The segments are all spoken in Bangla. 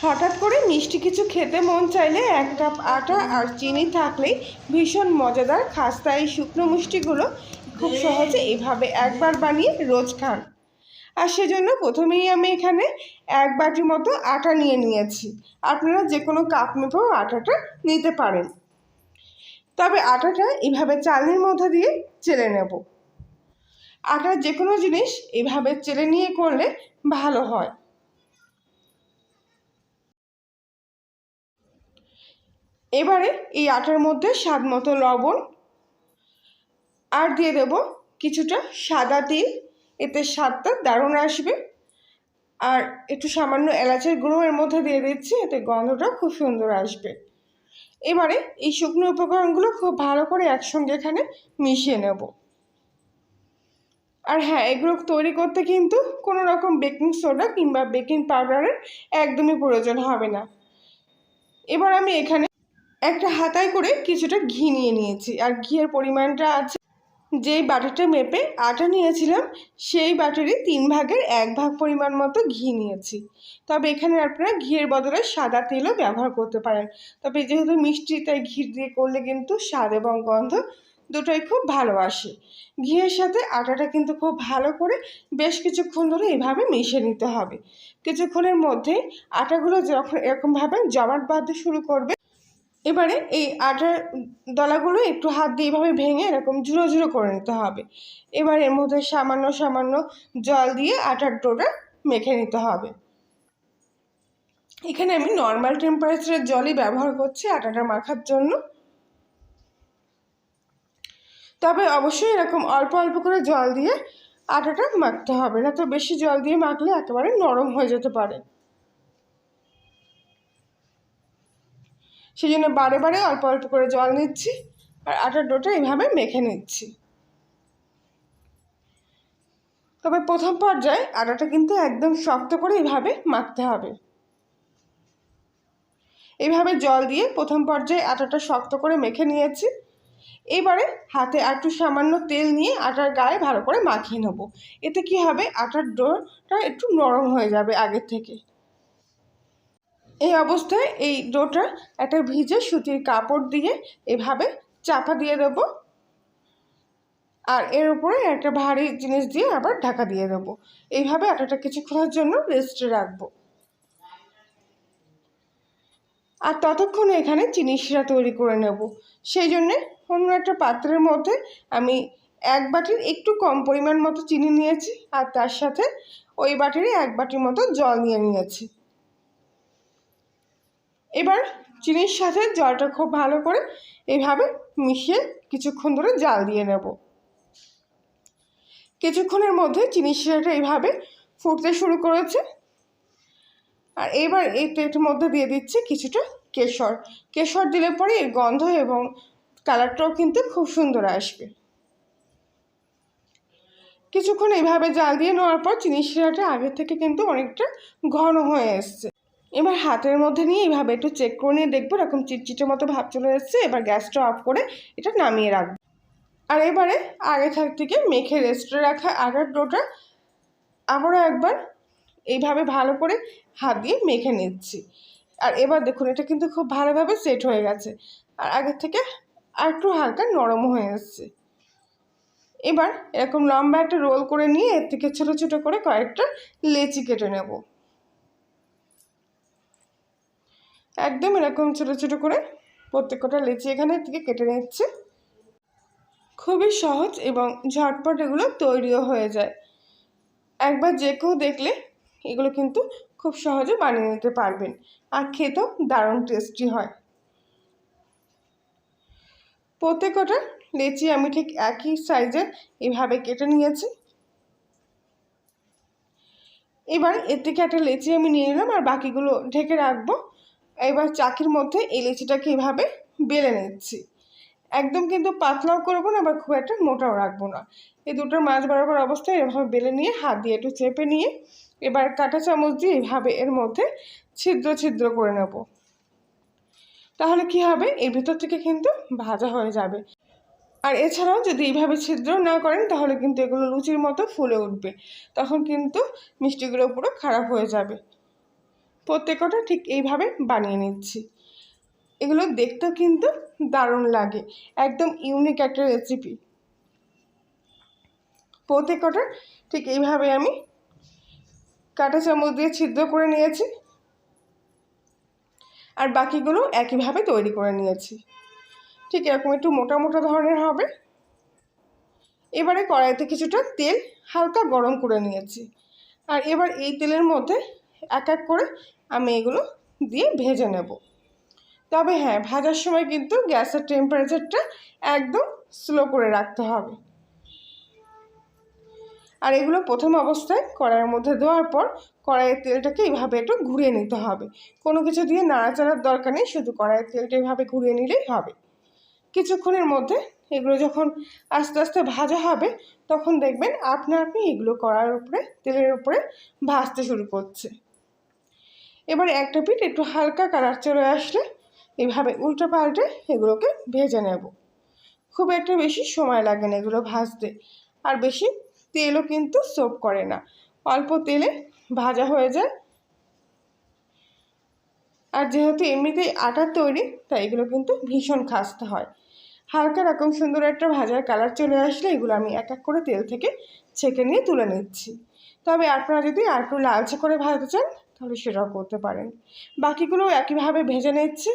হঠাৎ করে মিষ্টি কিছু খেতে মন চাইলে 1 কাপ আটা আর চিনি থাকলেই ভীষণ মজাদার খাস্তা এই শুকনো মিষ্টিগুলো খুব সহজে এইভাবে একবার বানিয়ে রোজ খান। আর সেজন্য প্রথমেই আমি এখানে 1 বাটি মতো আটা নিয়ে নিয়েছি। আপনারা যে কোনো কাপ মেপেও আটাটা নিতে পারেন। তবে আটাটা এইভাবে চালনির মধ্যে দিয়ে চেলে নেব। আটার যে কোনো জিনিস এইভাবে চেলে নিয়ে করলে ভালো হয়। এবারে এই আটার মধ্যে স্বাদ মতো লবণ আর দিয়ে দেব কিছুটা সাদা তিল, এতে স্বাদটা দারুণ আসবে। আর একটু সামান্য এলাচের গুঁড়ো এর মধ্যে দিয়ে দিচ্ছি, এতে গন্ধটা খুব সুন্দর আসবে। এবারে এই শুকনো উপকরণগুলো খুব ভালো করে একসঙ্গে এখানে মিশিয়ে নেব। আর হ্যাঁ, এগুলো তৈরি করতে কিন্তু কোনো রকম বেকিং সোডা কিংবা বেকিং পাউডারের একদমই প্রয়োজন হবে না। এবার আমি এখানে একটা হাতায় করে কিছুটা ঘি নিয়ে নিয়েছি। আর ঘিয়ের পরিমাণটা আছে যেই বাটিটা মেপে আটা নিয়েছিলাম সেই বাটিরই 3 ভাগের 1 ভাগ পরিমাণ মতো ঘি নিয়েছি। তবে এখানে আপনারা ঘিয়ের বদলে সাদা তেলও ব্যবহার করতে পারেন। তবে যেহেতু মিষ্টি, তাই ঘি দিয়ে করলে কিন্তু স্বাদ এবং গন্ধ দুটোই খুব ভালো আসে। ঘিয়ের সাথে আটাটা কিন্তু খুব ভালো করে বেশ কিছুক্ষণ ধরে এইভাবে মিশিয়ে নিতে হবে। কিছুক্ষণের মধ্যেই আটাগুলো যখন এরকমভাবে জমাট বাঁধতে শুরু করবে, এবারে এই আটার দলাগুলো একটু হাত দিয়ে এভাবে ভেঙে এরকম ঝুড়ো ঝুড়ো করে নিতে হবে। এবার এর মধ্যে সামান্য সামান্য জল দিয়ে আটার ডোটা মেখে নিতে হবে। এখানে আমি নর্মাল টেম্পারেচারের জলই ব্যবহার করছি আটাটা মাখার জন্য। তবে অবশ্যই এরকম অল্প অল্প করে জল দিয়ে আটাটা মাখতে হবে, না তো বেশি জল দিয়ে মাখলে একেবারে নরম হয়ে যেতে পারে। সেই জন্য বারে বারে অল্প অল্প করে জল নিচ্ছি আর আটার ডোটা এইভাবে মেখে নিচ্ছি। তবে প্রথম পর্যায়ে আটাটা কিন্তু একদম শক্ত করে এইভাবে মাখতে হবে। এইভাবে জল দিয়ে প্রথম পর্যায়ে আটাটা শক্ত করে মেখে নিয়েছি। এবারে হাতে একটু সামান্য তেল নিয়ে আটার গায়ে ভালো করে মাখিয়ে নেব। এতে কি হবে, আটার ডোটা একটু নরম হয়ে যাবে আগের থেকে। এই অবস্থায় এই ডোটা একটা ভিজে সুতির কাপড় দিয়ে এভাবে চাপা দিয়ে দেব। আর এর উপরে একটা ভারী জিনিস দিয়ে আবার ঢাকা দিয়ে দেবো। এইভাবে আটাটা কিছুক্ষণের জন্য রেস্টে রাখবো। আর ততক্ষণে এখানে চিনি শিরা তৈরি করে নেব। সেই জন্যে অন্য একটা পাত্রের মধ্যে আমি 1 বাটির একটু কম পরিমাণ মতো চিনি নিয়েছি আর তার সাথে ওই বাটিরই 1 বাটির মতো জল নিয়ে নিয়েছি। এবার চিনির সাথে জলটা খুব ভালো করে এইভাবে মিশিয়ে কিছুক্ষণ ধরে জাল দিয়ে নেব। কিছুক্ষণের মধ্যে চিনি শিরাটা এইভাবে ফুটতে শুরু করেছে। আর এবার এই তেলের মধ্যে দিয়ে দিচ্ছি কিছুটা কেশর। কেশর দিলে পরে এর গন্ধ এবং কালারটাও কিন্তু খুব সুন্দর আসবে। কিছুক্ষণ এইভাবে জাল দিয়ে নেওয়ার পর চিনি শিরাটা আগের থেকে কিন্তু অনেকটা ঘন হয়ে এসছে। এবার হাতের মধ্যে নিয়ে এইভাবে একটু চেক করে নিয়ে দেখবো এরকম চিটচিটের মতো ভাব চলে এসছে। এবার গ্যাসটা অফ করে এটা নামিয়ে রাখবো। আর এবারে আগে থেকে মেখে রেস্টে রাখা আটার ডোটা আবারও একবার এইভাবে ভালো করে হাত দিয়ে মেখে নিচ্ছি। আর এবার দেখুন এটা কিন্তু খুব ভালোভাবে সেট হয়ে গেছে আর আগের থেকে আর একটু হালকা নরম হয়ে এসছে। এবার এরকম লম্বা একটা রোল করে নিয়ে এর থেকে ছোটো ছোটো করে কয়েকটা লেচি কেটে নেব। একদম এরকম ছোটো ছোটো করে প্রত্যেকটা লেচি এখানে থেকে কেটে নিচ্ছে। খুবই সহজ এবং ঝটপট এগুলো তৈরিও হয়ে যায়। একবার যে কেউ দেখলে এগুলো কিন্তু খুব সহজে বানিয়ে নিতে পারবেন আর খেতেও দারুণ টেস্টি হয়। প্রত্যেকটা লেচি আমি ঠিক একই সাইজের এভাবে কেটে নিয়েছি। এবার এর থেকে একটা লেচি আমি নিয়ে নিলাম আর বাকিগুলো ঢেকে রাখবো। এবার চাকির মধ্যে এই লেচিটাকে এভাবে বেলে নিচ্ছি। একদম কিন্তু পাতলাও করবো না, আবার খুব একটা মোটাও রাখবো না। এই দুটোর মাঝ বরাবর অবস্থায় এভাবে বেলে নিয়ে হাত দিয়ে একটু চেপে নিয়ে এবার কাঁটা চামচ দিয়ে এভাবে এর মধ্যে ছিদ্র ছিদ্র করে নেব। তাহলে কি হবে, এর ভিতর থেকে কিন্তু ভাজা হয়ে যাবে। আর এছাড়াও যদি এইভাবে ছিদ্র না করেন তাহলে কিন্তু এগুলো লুচির মতো ফুলে উঠবে, তখন কিন্তু মিষ্টিগুলো পুরো খারাপ হয়ে যাবে। প্রত্যেকটা ঠিক এইভাবে বানিয়ে নিচ্ছি। এগুলো দেখতেও কিন্তু দারুণ লাগে, একদম ইউনিক একটা রেসিপি। প্রত্যেকটা ঠিক এইভাবে আমি কাঁটা চামচ দিয়ে ছিদ্র করে নিয়েছি, আর বাকিগুলো একইভাবে তৈরি করে নিয়েছি। ঠিক এরকম একটু মোটা মোটা ধরনের হবে। এবারে কড়াইতে কিছুটা তেল হালকা গরম করে নিয়েছি, আর এবার এই তেলের মধ্যে এক এক করে আমি এগুলো দিয়ে ভেজে নেব। তবে হ্যাঁ, ভাজার সময় কিন্তু গ্যাসের টেম্পারেচারটা একদম স্লো করে রাখতে হবে। আর এগুলো প্রথম অবস্থায় কড়াইয়ের মধ্যে দেওয়ার পর কড়াইয়ের তেলটাকে এইভাবে একটু ঘুরিয়ে নিতে হবে। কোনো কিছু দিয়ে নাড়াচাড়ার দরকার নেই, শুধু কড়াইয়ের তেলটা এইভাবে ঘুরিয়ে নিলেই হবে। কিছুক্ষণের মধ্যে এগুলো যখন আস্তে আস্তে ভাজা হবে, তখন দেখবেন আপনা আপনি এগুলো কড়াইয়ের উপরে তেলের উপরে ভাজতে শুরু করছে। এবার একটা পিঠ একটু হালকা কালার চলে আসলে এইভাবে উল্টো পাল্টে এগুলোকে ভেজে নেব। খুব একটা বেশি সময় লাগে না এগুলো ভাজতে, আর বেশি তেলও কিন্তু সোপ করে না, অল্প তেলে ভাজা হয়ে যায়। আর যেহেতু এমনিতেই আটার তৈরি, তাই এগুলো কিন্তু ভীষণ খাস্তে হয়। হালকা এরকম সুন্দর একটা ভাজার কালার চলে আসলে এগুলো আমি এক এক করে তেল থেকে ছেঁকে নিয়ে তুলে নিচ্ছি। তবে আপনারা যদি আর একটু লালচে করে ভাজতে চান তাহলে সেটাও করতে পারেন। বাকিগুলো একইভাবে ভেজে নিচ্ছি,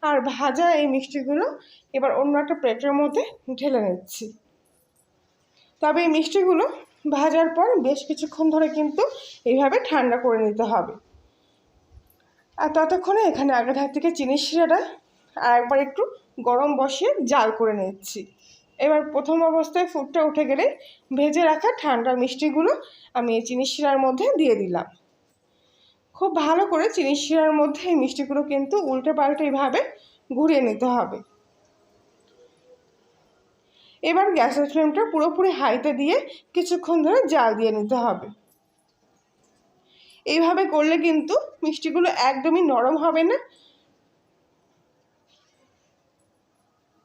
আর ভাজা এই মিষ্টিগুলো এবার অন্য একটা প্লেটের মধ্যে ঢেলে নিচ্ছি। তবে এই মিষ্টিগুলো ভাজার পর বেশ কিছুক্ষণ ধরে কিন্তু এইভাবে ঠান্ডা করে নিতে হবে। আর ততক্ষণে এখানে আগে থাক থেকে চিনির শিরাটা আর একবার একটু গরম বসিয়ে জাল করে নিচ্ছি। এবার প্রথম অবস্থায় ফুটটা উঠে গেলে ভেজে রাখা ঠান্ডা মিষ্টিগুলো আমি এই চিনির শিরার মধ্যে দিয়ে দিলাম। খুব ভালো করে চিনির শিরার মধ্যে এই মিষ্টিগুলো কিন্তু উল্টে পাল্টে এইভাবে ঘুরিয়ে নিতে হবে। এবার গ্যাসের ফ্লেমটা পুরোপুরি হাইতে দিয়ে কিছুক্ষণ ধরে জাল দিয়ে নিতে হবে। এইভাবে করলে কিন্তু মিষ্টিগুলো একদমই নরম হবে না।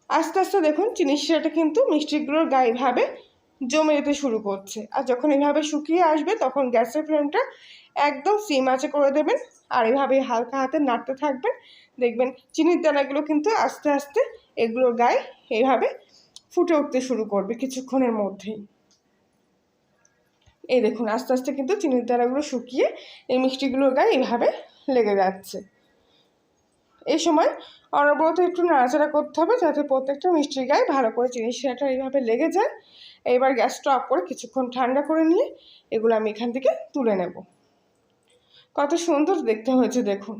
আস্তে আস্তে দেখুন চিনির শিরাটা কিন্তু মিষ্টিগুলোর গায়ে এইভাবে জমে যেতে শুরু করছে, আর যখন এইভাবে শুকিয়ে আসবে তখন গ্যাসের ফ্লেমটা একদম সিম আঁচে করে দেবেন, আর এভাবে হালকা হাতে নাড়তে থাকবেন। দেখবেন চিনির দানাগুলো কিন্তু আস্তে আস্তে এগুলোর গায়ে এইভাবে ফুটে উঠতে শুরু করবে কিছুক্ষণের মধ্যেই। এই দেখুন আস্তে আস্তে কিন্তু চিনির দানাগুলো শুকিয়ে এই মিষ্টিগুলোর গায়ে এইভাবে লেগে যাচ্ছে। এই সময় অনবরত একটু নাড়াচাড়া করতে হবে যাতে প্রত্যেকটা মিষ্টির গায়ে ভালো করে চিনির শিরাটা এইভাবে লেগে যায়। এবার গ্যাসটা অফ করে কিছুক্ষণ ঠান্ডা করে নিয়ে এগুলো আমি এখান থেকে তুলে নেব। কত সুন্দর দেখতে হয়েছে দেখুন,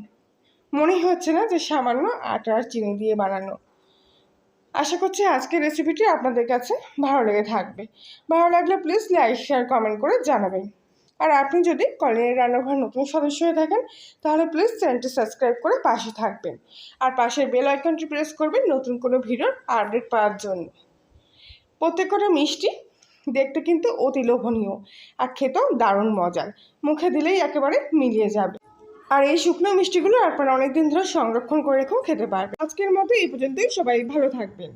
মনে হচ্ছে না যে সামান্য আটা আর চিনি দিয়ে বানানো। আশা করছি আজকের রেসিপিটি আপনাদের কাছে ভালো লেগে থাকবে। ভালো লাগলে প্লিজ লাইক শেয়ার কমেন্ট করে জানাবেন। আর আপনি যদি কলিনের রান্নাঘর নতুন সদস্য হয়ে থাকেন তাহলে প্লিজ চ্যানেলটি সাবস্ক্রাইব করে পাশে থাকবেন, আর পাশের বেল আইকনটি প্রেস করবেন নতুন কোনো ভিডিওর আপডেট পাওয়ার জন্য। প্রত্যেকটা মিষ্টি দেখতে কিন্তু অতি লোভনীয়, আর খেতেও দারুণ মজার, মুখে দিলেই একেবারে মিলিয়ে যাবে। আর এই শুকনো মিষ্টিগুলো আপনারা অনেকদিন ধরে সংরক্ষণ করে রেখেও খেতে পারবেন। আজকের মতো এই পর্যন্তই, সবাই ভালো থাকবেন।